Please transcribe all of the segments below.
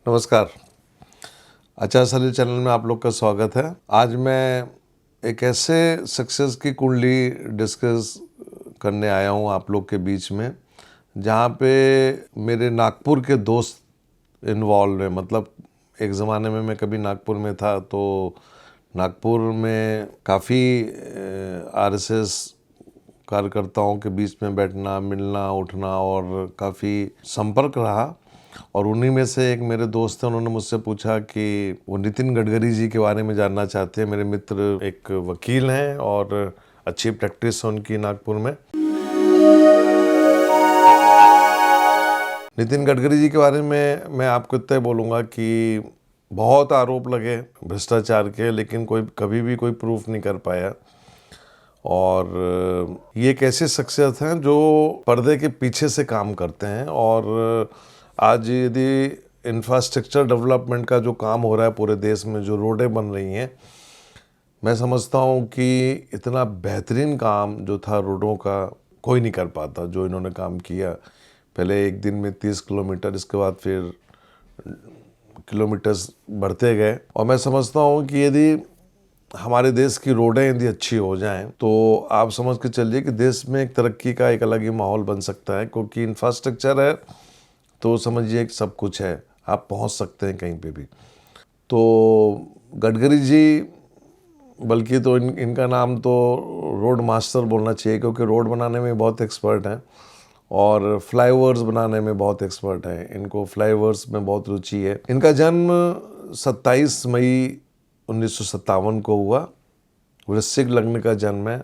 नमस्कार। आचार्य सलील चैनल में आप लोग का स्वागत है। आज मैं एक ऐसे सक्सेस की कुंडली डिस्कस करने आया हूँ आप लोग के बीच में, जहाँ पे मेरे नागपुर के दोस्त इन्वॉल्व हैं। मतलब एक ज़माने में मैं कभी नागपुर में था, तो नागपुर में काफ़ी आरएसएस कार्यकर्ताओं के बीच में बैठना, मिलना, उठना और काफ़ी संपर्क रहा। और उन्हीं में से एक मेरे दोस्त हैं, उन्होंने मुझसे पूछा कि वो नितिन गडकरी जी के बारे में जानना चाहते हैं। मेरे मित्र एक वकील हैं और अच्छी प्रैक्टिस है उनकी नागपुर में। नितिन गडकरी जी के बारे में मैं आपको इतना ही बोलूँगा कि बहुत आरोप लगे भ्रष्टाचार के, लेकिन कोई कभी भी कोई प्रूफ नहीं कर पाया। और ये एक ऐसे शख्सियत हैं जो पर्दे के पीछे से काम करते हैं। और आज यदि इंफ्रास्ट्रक्चर डेवलपमेंट का जो काम हो रहा है पूरे देश में, जो रोडें बन रही हैं, मैं समझता हूँ कि इतना बेहतरीन काम जो था रोडों का कोई नहीं कर पाता जो इन्होंने काम किया। पहले एक दिन में 30 किलोमीटर, इसके बाद फिर किलोमीटर्स बढ़ते गए। और मैं समझता हूँ कि यदि हमारे देश की रोडें यदि अच्छी हो जाएं तो आप समझ के चलिए कि देश में एक तरक्की का एक अलग ही माहौल बन सकता है। क्योंकि इंफ्रास्ट्रक्चर है तो समझिए कि सब कुछ है, आप पहुंच सकते हैं कहीं पे भी। तो गडकरी जी, बल्कि तो इनका नाम तो रोड मास्टर बोलना चाहिए, क्योंकि रोड बनाने में बहुत एक्सपर्ट हैं और फ्लाईओवर्स बनाने में बहुत एक्सपर्ट हैं। इनको फ्लाईओवर्स में बहुत रुचि है। इनका जन्म 27 मई 1957 को हुआ। वृश्चिक लग्न का जन्म है।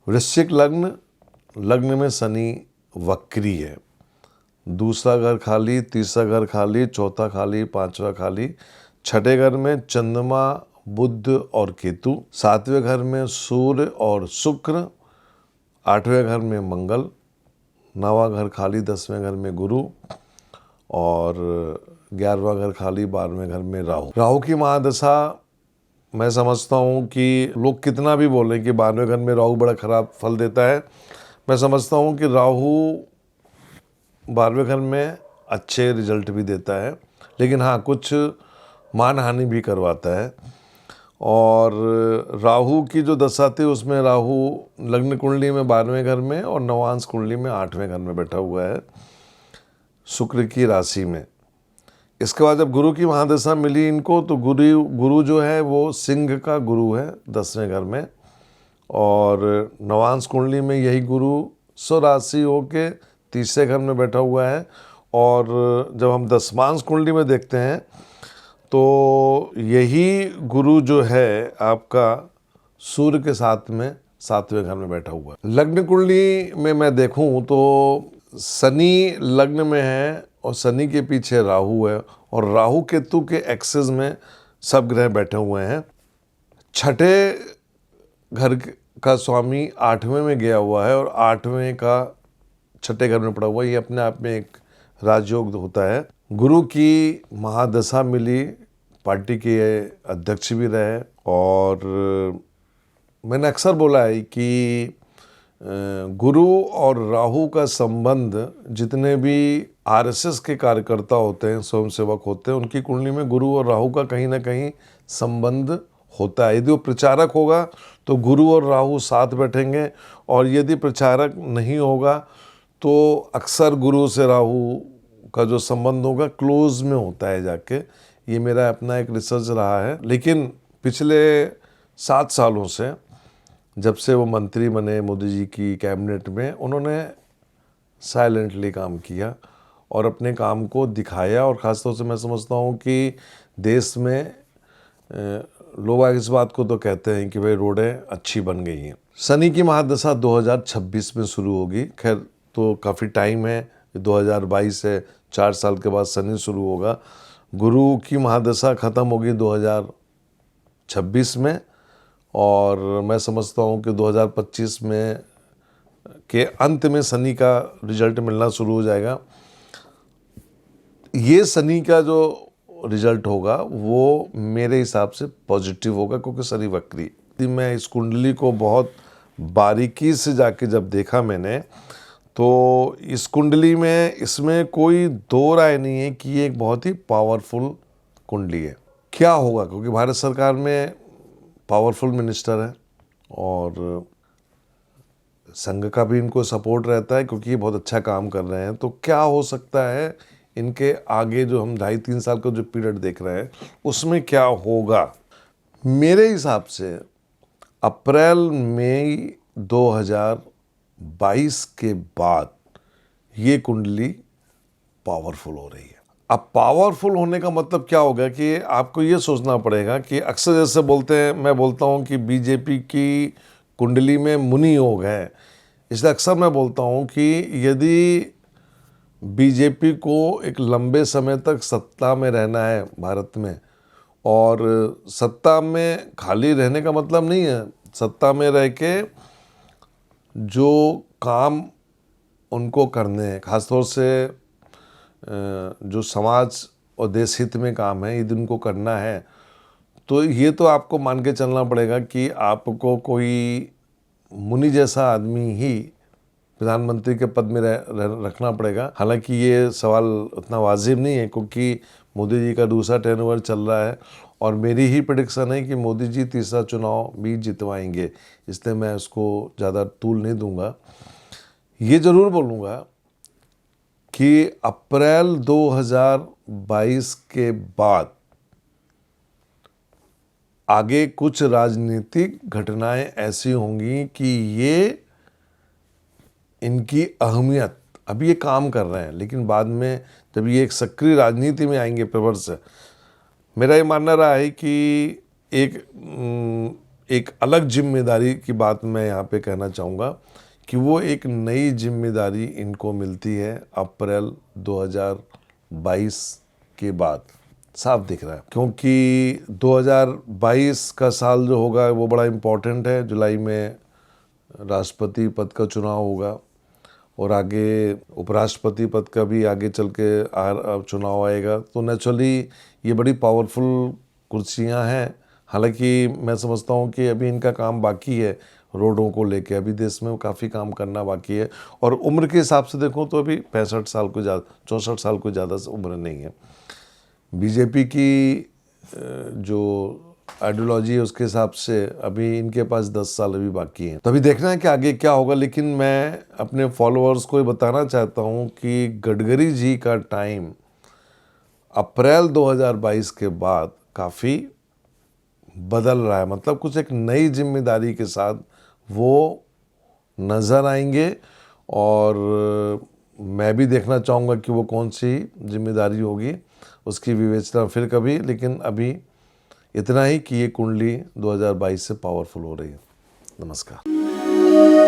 वृश्चिक लग्न में शनि वक्री है। दूसरा घर खाली, तीसरा घर खाली, चौथा खाली, पांचवा खाली। छठे घर में चंद्रमा, बुध और केतु। सातवें घर में सूर्य और शुक्र। आठवें घर में मंगल। नौवां घर खाली, 10वें घर में गुरु। और 11वां घर खाली, 12वें घर में राहु। राहु की महादशा, मैं समझता हूँ कि लोग कितना भी बोलें कि 12वें घर में राहु बड़ा खराब फल देता है, मैं समझता हूँ कि राहु 12वें घर में अच्छे रिजल्ट भी देता है, लेकिन हाँ, कुछ मान हानि भी करवाता है। और राहु की जो दशा थी उसमें राहु लग्न कुंडली में 12वें घर में और नवांश कुंडली में 8वें घर में बैठा हुआ है, शुक्र की राशि में। इसके बाद जब गुरु की महादशा मिली इनको, तो गुरु जो है वो सिंह का गुरु है 10वें घर में। और नवांश कुंडली में यही गुरु स्वराशि होके तीसरे घर में बैठा हुआ है। और जब हम दशमांश कुंडली में देखते हैं तो यही गुरु जो है आपका सूर्य के साथ में 7वें घर में बैठा हुआ है। लग्न कुंडली में मैं देखूं तो शनि लग्न में है और शनि के पीछे राहु है, और राहु केतु के एक्सेस में सब ग्रह बैठे हुए हैं। छठे घर का स्वामी 8वें में गया हुआ है और 8वें का छठे घर में पड़ा हुआ है। ये अपने आप में एक राजयोग होता है। गुरु की महादशा मिली, पार्टी के अध्यक्ष भी रहे। और मैंने अक्सर बोला है कि गुरु और राहु का संबंध, जितने भी आरएसएस के कार्यकर्ता होते हैं, स्वयंसेवक होते हैं, उनकी कुंडली में गुरु और राहु का कहीं ना कहीं संबंध होता है। यदि वो प्रचारक होगा तो गुरु और राहु साथ बैठेंगे, और यदि प्रचारक नहीं होगा तो अक्सर गुरु से राहु का जो संबंध होगा क्लोज में होता है जाके। ये मेरा अपना एक रिसर्च रहा है। लेकिन पिछले 7 सालों से, जब से वो मंत्री बने मोदी जी की कैबिनेट में, उन्होंने साइलेंटली काम किया और अपने काम को दिखाया। और ख़ासतौर से मैं समझता हूँ कि देश में लोग इस बात को तो कहते हैं कि भाई रोडें अच्छी बन गई हैं। शनि की महादशा 2026 में शुरू होगी। खैर, तो काफ़ी टाइम है, 2022 से 4 साल के बाद शनि शुरू होगा। गुरु की महादशा ख़त्म होगी 2026 में, और मैं समझता हूँ कि 2025 में के अंत में शनि का रिजल्ट मिलना शुरू हो जाएगा। ये शनि का जो रिजल्ट होगा वो मेरे हिसाब से पॉजिटिव होगा, क्योंकि शनि वक्री। मैं इस कुंडली को बहुत बारीकी से जाके जब देखा मैंने, तो इस कुंडली में इसमें कोई दो राय नहीं है कि ये एक बहुत ही पावरफुल कुंडली है। क्या होगा, क्योंकि भारत सरकार में पावरफुल मिनिस्टर है और संघ का भी इनको सपोर्ट रहता है क्योंकि ये बहुत अच्छा काम कर रहे हैं। तो क्या हो सकता है इनके आगे जो हम 2.5-3 साल का जो पीरियड देख रहे हैं उसमें क्या होगा। मेरे हिसाब से अप्रैल मई 2022 के बाद ये कुंडली पावरफुल हो रही है। अब पावरफुल होने का मतलब क्या होगा कि आपको ये सोचना पड़ेगा कि अक्सर जैसे बोलते हैं, मैं बोलता हूँ कि बीजेपी की कुंडली में मुनि योग है, इसलिए अक्सर मैं बोलता हूँ कि यदि बीजेपी को एक लंबे समय तक सत्ता में रहना है भारत में, और सत्ता में खाली रहने का मतलब नहीं है, सत्ता में रह के जो काम उनको करने हैं, खासतौर से जो समाज और देश हित में काम है यदि उनको करना है, तो ये तो आपको मान के चलना पड़ेगा कि आपको कोई मुनि जैसा आदमी ही प्रधानमंत्री के पद में रखना पड़ेगा। हालांकि ये सवाल उतना वाजिब नहीं है क्योंकि मोदी जी का दूसरा टर्न ओवर चल रहा है और मेरी ही प्रेडिक्शन है कि मोदी जी तीसरा चुनाव भी जितवाएंगे, इसलिए मैं उसको ज़्यादा तूल नहीं दूंगा। ये ज़रूर बोलूँगा कि अप्रैल 2022 के बाद आगे कुछ राजनीतिक घटनाएं ऐसी होंगी कि ये इनकी अहमियत, अभी ये काम कर रहे हैं लेकिन बाद में जब ये एक सक्रिय राजनीति में आएंगे प्रवर से, मेरा ये मानना रहा है कि एक अलग जिम्मेदारी की बात मैं यहाँ पे कहना चाहूँगा कि वो एक नई जिम्मेदारी इनको मिलती है अप्रैल 2022 के बाद, साफ दिख रहा है। क्योंकि 2022 का साल जो होगा वो बड़ा इम्पोर्टेंट है। जुलाई में राष्ट्रपति पद का चुनाव होगा और आगे उपराष्ट्रपति पद का भी आगे चल के चुनाव आएगा, तो नेचुरली ये बड़ी पावरफुल कुर्सियां हैं। हालांकि मैं समझता हूँ कि अभी इनका काम बाकी है, रोडों को लेके अभी देश में काफ़ी काम करना बाकी है। और उम्र के हिसाब से देखो तो अभी 65 साल को ज़्यादा, 64 साल को ज़्यादा उम्र नहीं है। बीजेपी की जो आइडियोलॉजी है उसके हिसाब से अभी इनके पास 10 साल अभी बाकी हैं, तभी देखना है कि आगे क्या होगा। लेकिन मैं अपने फॉलोअर्स को ये बताना चाहता हूँ कि गडकरी जी का टाइम अप्रैल 2022 के बाद काफ़ी बदल रहा है, मतलब कुछ एक नई जिम्मेदारी के साथ वो नज़र आएंगे और मैं भी देखना चाहूँगा कि वो कौन सी जिम्मेदारी होगी, उसकी विवेचना फिर कभी। लेकिन अभी इतना ही कि ये कुंडली 2022 से पावरफुल हो रही है। नमस्कार।